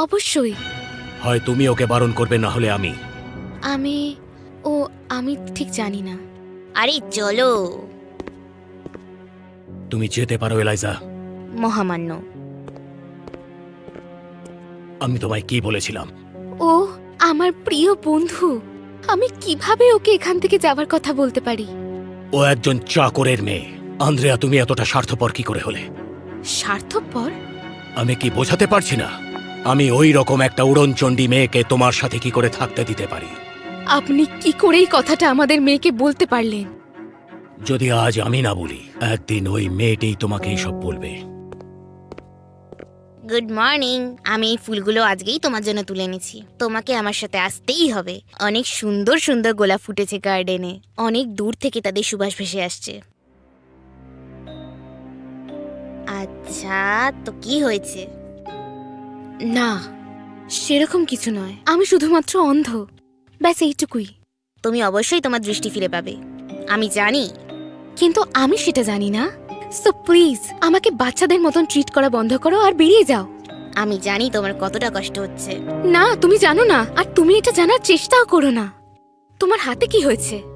অবশ্যই। হয় তুমি ওকে বারণ করবে, না হলে আমি। আমি ঠিক জানি না। আরে চলো। তুমি যেতে পারো এলাইজা। মহামান্য। আমি তোমায় কি বলেছিলাম? ও আমার প্রিয় বন্ধু, আমি কিভাবে ওকে এখান থেকে যাবার কথা বলতে পারি? ও একজন চাকরের মেয়ে। আন্দ্রেয়া, তুমি এতটা স্বার্থপর কি করে হলে? স্বার্থপর? আমি কি বোঝাতে পারছি না? আমি ওই রকম একটা উড়নচণ্ডী মেয়েকে তোমার সাথে কি করে থাকতে দিতে পারি? আপনি কি করে এই কথাটা আমাদের মেয়েকে বলতে পারলেন? যদি আজ আমি না বলি, একদিন ওই মেয়েটাই তোমাকে এইসব বলবে। Good morning. আমি এই ফুলগুলো আজকেই তোমার জন্য তুলে এনেছি। তোমাকে আমার সাথে আসতেই হবে। অনেক সুন্দর সুন্দর গোলাপ ফুটেছে গার্ডেনে। অনেক দূর থেকে তাদের সুবাস ভেসে আসছে। আচ্ছা, তো কি হয়েছে? না, সেরকম কিছু নয়। আমি শুধুমাত্র অন্ধ, ব্যাস এইটুকুই। তুমি অবশ্যই তোমার দৃষ্টি ফিরে পাবে, আমি জানি। কিন্তু আমি সেটা জানি না। সো প্লিজ আমাকে বাচ্চাদের মতন ট্রিট করা বন্ধ করো আর বেরিয়ে যাও। আমি জানি তোমার কতটা কষ্ট হচ্ছে। না, তুমি জানো না, আর তুমি এটা জানার চেষ্টাও করো না। তোমার হাতে কি হয়েছে?